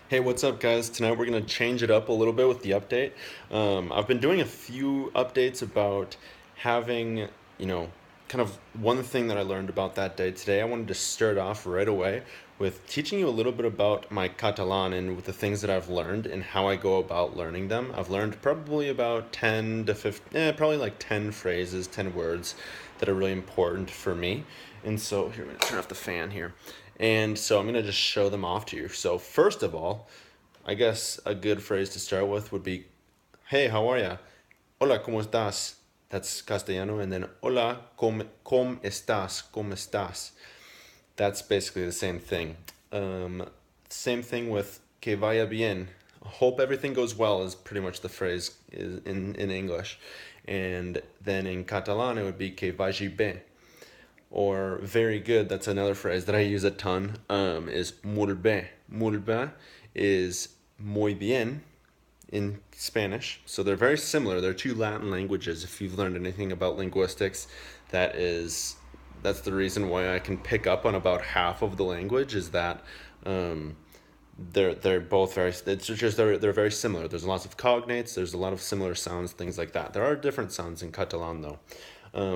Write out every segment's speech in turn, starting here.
Hey, what's up, guys? Tonight we're going to change it up a little bit with the update. I've been doing a few updates about having, you know, kind of one thing that I learned about that day today. I wanted to start off right away with teaching you a little bit about my Catalan and with the things that I've learned and how I go about learning them. I've learned probably about 10 to 15, probably like 10 phrases, 10 words that are really important for me. And so, here, I'm going to turn off the fan here. And so I'm going to just show them off to you. So, first of all, I guess a good phrase to start with would be, hey, how are ya? Hola, ¿cómo estás? That's Castellano. And then, hola, ¿cómo estás? ¿Cómo estás? That's basically the same thing. Same thing with que vaya bien. Hope everything goes well is pretty much the phrase in English. And then in Catalan, it would be que vagi bé. Or very good, that's another phrase that I use a ton, is muy bien. Muy bien is muy bien in Spanish. So they're very similar. They're two Latin languages. If you've learned anything about linguistics, that's the reason why I can pick up on about half of the language is that um, they're both very it's just they're very similar. There's lots of cognates, there's a lot of similar sounds, things like that. There are different sounds in Catalan though.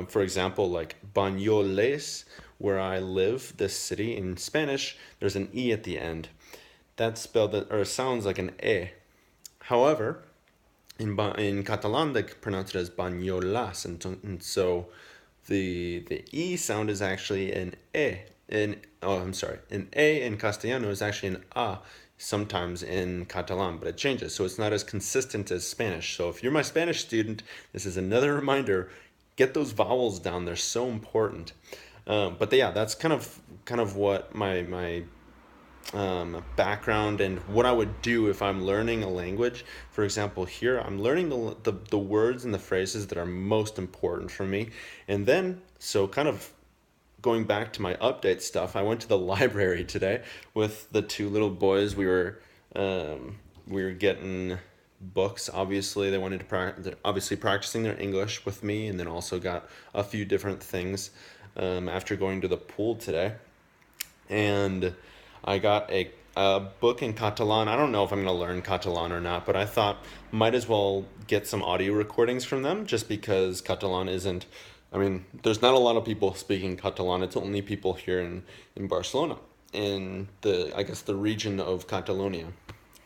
For example, like Banyoles, where I live, this city in Spanish, there's an e at the end. That's spelled or sounds like an e. However, in Catalan they pronounce it as Banyolas, and so the e sound is actually an e. An a in Castellano is actually an a sometimes in Catalan, but it changes, so it's not as consistent as Spanish. So if you're my Spanish student, this is another reminder: get those vowels down; they're so important. But yeah, that's kind of what my background and what I would do if I'm learning a language. For example, here I'm learning the words and the phrases that are most important for me. And then, so kind of going back to my update stuff, I went to the library today with the two little boys. We were getting books. Obviously, they wanted to practice, obviously practicing their English with me, and then also got a few different things after going to the pool today. And I got a book in Catalan. I don't know if I'm going to learn Catalan or not, but I thought might as well get some audio recordings from them just because Catalan isn't. I mean, there's not a lot of people speaking Catalan. It's only people here in Barcelona, in I guess, the region of Catalonia.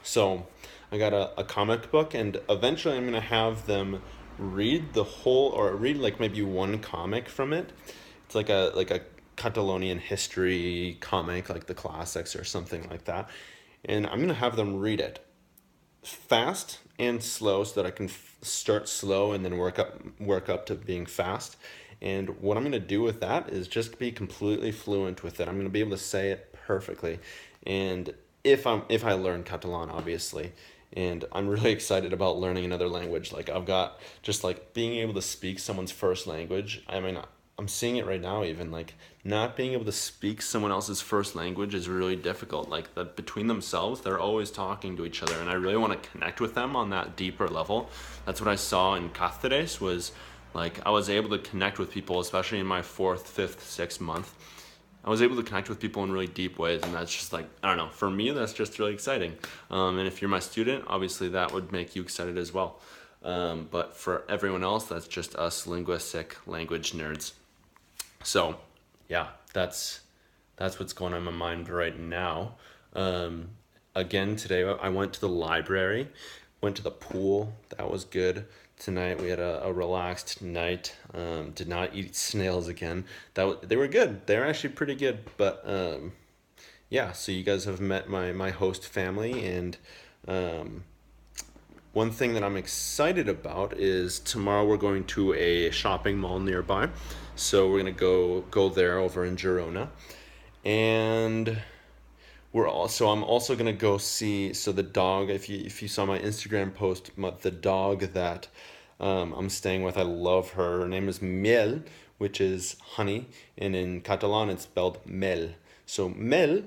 So I got a comic book, and eventually I'm going to have them read the whole, or read like maybe one comic from it. It's like a Catalonian history comic, like the classics or something like that. And I'm gonna have them read it fast and slow so that I can start slow and then work up to being fast. And what I'm gonna do with that is just be completely fluent with it. I'm gonna be able to say it perfectly. And if I learn Catalan, obviously. And I'm really excited about learning another language. Like I've got just like being able to speak someone's first language. I mean, I'm seeing it right now even like not being able to speak someone else's first language is really difficult. Like that between themselves, they're always talking to each other, and I really want to connect with them on that deeper level. That's what I saw in Cáceres was like I was able to connect with people, especially in my fourth, fifth, sixth month. I was able to connect with people in really deep ways, and that's just like, I don't know, for me that's just really exciting. And if you're my student, obviously that would make you excited as well. But for everyone else, that's just us linguistic language nerds. So, yeah, that's what's going on in my mind right now. Um, Again, today I went to the library, went to the pool. That was good. Tonight we had a relaxed night. Did not eat snails again. They were good. They're actually pretty good. But yeah, so you guys have met my host family, and um, one thing that I'm excited about is tomorrow we're going to a shopping mall nearby. So we're gonna go there over in Girona, and I'm also gonna go see. So the dog, if you saw my Instagram post, the dog that I'm staying with, I love her. Her name is Miel, which is honey, and in Catalan it's spelled Mel. So Mel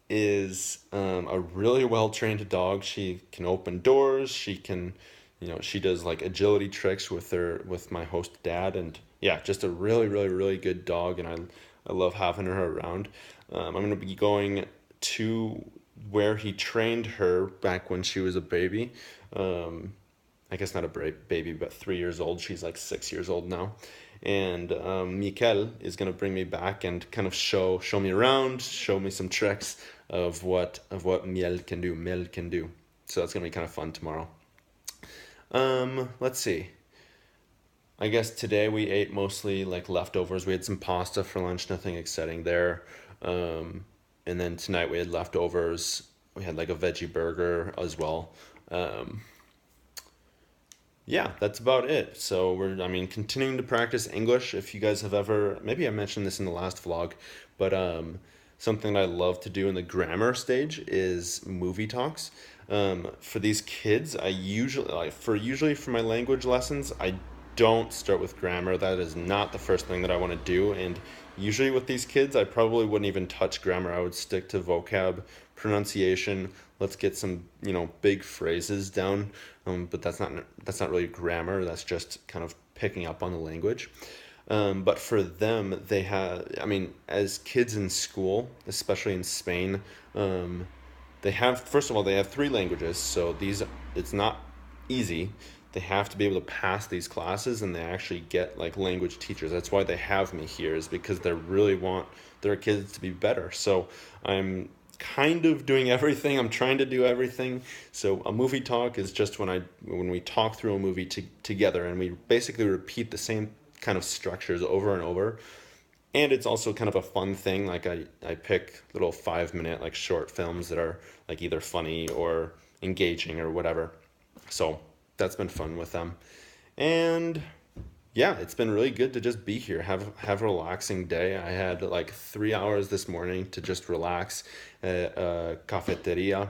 is a really well trained dog. She can open doors. She does like agility tricks with my host dad, and yeah, just a really really really good dog, and I love having her around. I'm gonna be going to where he trained her back when she was a baby. I guess not a baby, but 3 years old. She's like 6 years old now. And Mikel is gonna bring me back and kind of show me around, show me some tricks of what Miel can do. So that's gonna be kind of fun tomorrow. Let's see. I guess today we ate mostly like leftovers. We had some pasta for lunch, nothing exciting there. And then tonight we had leftovers. We had like a veggie burger as well. Um, yeah, that's about it. So I mean, continuing to practice English. If you guys have ever, maybe I mentioned this in the last vlog, but something that I love to do in the grammar stage is movie talks. For these kids, I usually usually for my language lessons, I don't start with grammar. That is not the first thing that I want to do. And usually with these kids, I probably wouldn't even touch grammar. I would stick to vocab, pronunciation. Let's get some, big phrases down. But that's not really grammar. That's just kind of picking up on the language. But for them, they have, I mean, as kids in school, especially in Spain, they have, first of all, they have three languages. So it's not easy. They have to be able to pass these classes, and they actually get like language teachers. That's why they have me here, is because they really want their kids to be better. So I'm kind of doing everything. I'm trying to do everything. So a movie talk is just when we talk through a movie together, and we basically repeat the same kind of structures over and over. And it's also kind of a fun thing. Like I pick little 5 minute like short films that are like either funny or engaging or whatever. So that's been fun with them. And yeah, it's been really good to just be here, have a relaxing day. I had like 3 hours this morning to just relax at a cafeteria,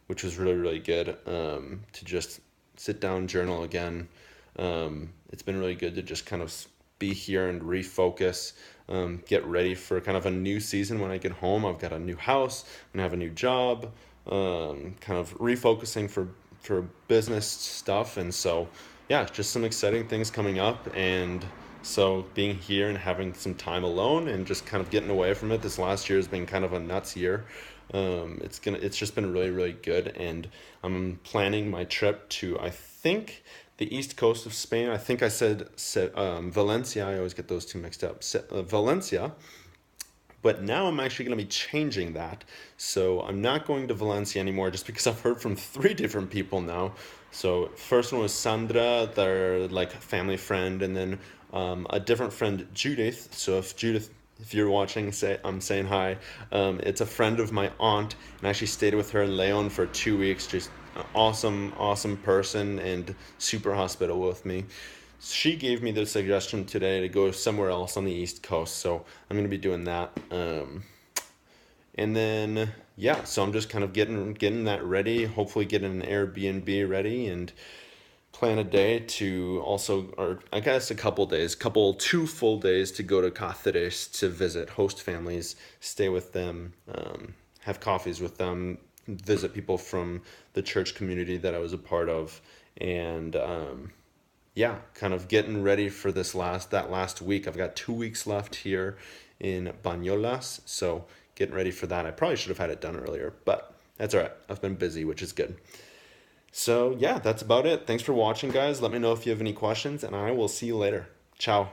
which was really, really good. To just sit down, journal again. It's been really good to just kind of be here and refocus, get ready for kind of a new season when I get home. I've got a new house, I'm gonna have a new job, kind of refocusing for business stuff. And so yeah, just some exciting things coming up. And so being here and having some time alone and just kind of getting away from it. This last year has been kind of a nuts year. It's just been really, really good. And I'm planning my trip to, I think, the east coast of Spain. I think I said Valencia. I always get those two mixed up. Valencia. But now I'm actually going to be changing that. So I'm not going to Valencia anymore, just because I've heard from three different people now. So first one was Sandra, their like family friend, and then a different friend, Judith. So if you're watching, I'm saying hi. It's a friend of my aunt, and I actually stayed with her in Leon for 2 weeks. Just an awesome, awesome person, and super hospitable with me. She gave me the suggestion today to go somewhere else on the East Coast, so I'm gonna be doing that. And then yeah, so I'm just kind of getting that ready. Hopefully, getting an Airbnb ready and plan a day to also, or I guess a couple days, 2 full days to go to Cáceres to visit host families, stay with them, have coffees with them, visit people from the church community that I was a part of, and yeah, kind of getting ready for that last week. I've got 2 weeks left here in Banyolas, so getting ready for that. I probably should have had it done earlier, but that's all right. I've been busy, which is good. So yeah, that's about it. Thanks for watching, guys. Let me know if you have any questions, and I will see you later. Ciao.